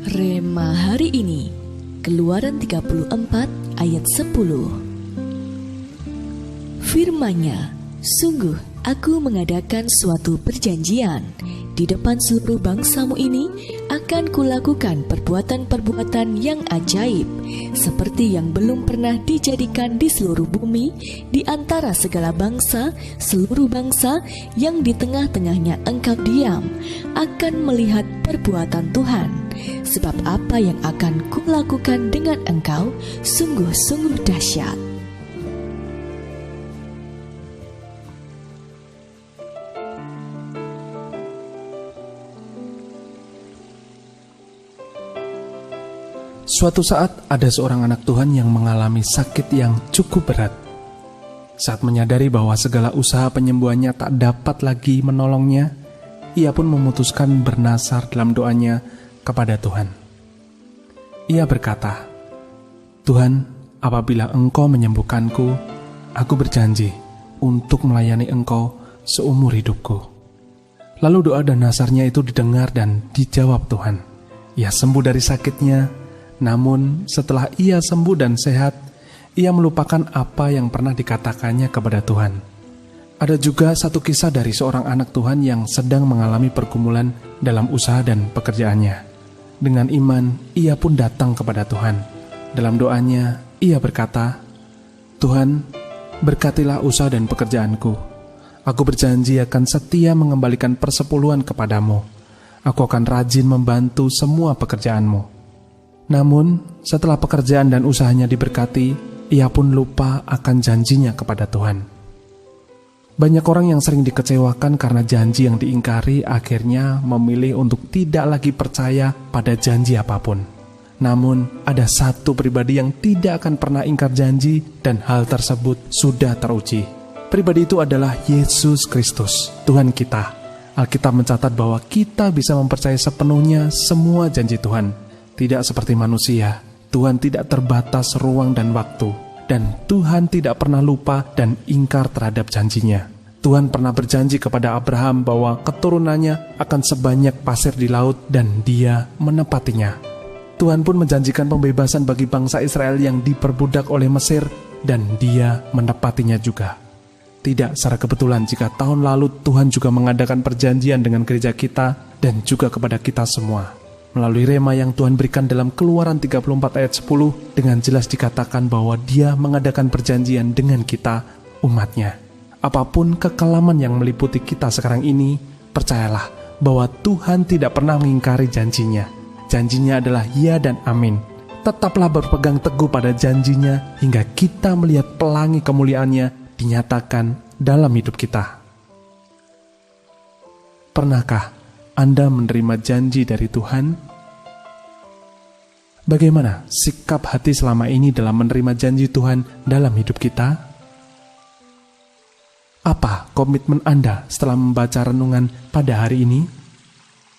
Rema hari ini, Keluaran 34 ayat 10. Firman-Nya, sungguh aku mengadakan suatu perjanjian di depan seluruh bangsamu ini, akan kulakukan perbuatan-perbuatan yang ajaib seperti yang belum pernah dijadikan di seluruh bumi di antara segala bangsa. Seluruh bangsa yang di tengah-tengahnya engkau diam akan melihat perbuatan Tuhan, sebab apa yang akan kulakukan dengan engkau sungguh-sungguh dahsyat. Suatu saat ada seorang anak Tuhan yang mengalami sakit yang cukup berat. Saat menyadari bahwa segala usaha penyembuhannya tak dapat lagi menolongnya, ia pun memutuskan bernasar dalam doanya kepada Tuhan. Ia berkata, "Tuhan, apabila Engkau menyembuhkanku, aku berjanji untuk melayani Engkau seumur hidupku." Lalu doa dan nasarnya itu didengar dan dijawab Tuhan. Ia sembuh dari sakitnya. Namun setelah ia sembuh dan sehat, ia melupakan apa yang pernah dikatakannya kepada Tuhan. Ada juga satu kisah dari seorang anak Tuhan yang sedang mengalami pergumulan dalam usaha dan pekerjaannya. Dengan iman, ia pun datang kepada Tuhan. Dalam doanya, ia berkata, "Tuhan, berkatilah usaha dan pekerjaanku. Aku berjanji akan setia mengembalikan persepuluhan kepadamu. Aku akan rajin membantu semua pekerjaanmu." Namun, setelah pekerjaan dan usahanya diberkati, ia pun lupa akan janjinya kepada Tuhan. Banyak orang yang sering dikecewakan karena janji yang diingkari akhirnya memilih untuk tidak lagi percaya pada janji apapun. Namun, ada satu pribadi yang tidak akan pernah ingkar janji dan hal tersebut sudah teruji. Pribadi itu adalah Yesus Kristus, Tuhan kita. Alkitab mencatat bahwa kita bisa mempercayai sepenuhnya semua janji Tuhan. Tidak seperti manusia, Tuhan tidak terbatas ruang dan waktu, dan Tuhan tidak pernah lupa dan ingkar terhadap janjinya. Tuhan pernah berjanji kepada Abraham bahwa keturunannya akan sebanyak pasir di laut, dan Dia menepatinya. Tuhan pun menjanjikan pembebasan bagi bangsa Israel yang diperbudak oleh Mesir, dan Dia menepatinya juga. Tidak secara kebetulan jika tahun lalu Tuhan juga mengadakan perjanjian dengan gereja kita dan juga kepada kita semua. Melalui rema yang Tuhan berikan dalam Keluaran 34 ayat 10, dengan jelas dikatakan bahwa Dia mengadakan perjanjian dengan kita, umatnya. Apapun kekelaman yang meliputi kita sekarang ini, percayalah bahwa Tuhan tidak pernah mengingkari janjinya. Janjinya adalah ya dan amin. Tetaplah berpegang teguh pada janjinya hingga kita melihat pelangi kemuliaannya dinyatakan dalam hidup kita. Pernahkah Anda menerima janji dari Tuhan? Bagaimana sikap hati selama ini dalam menerima janji Tuhan dalam hidup kita? Apa komitmen Anda setelah membaca renungan pada hari ini?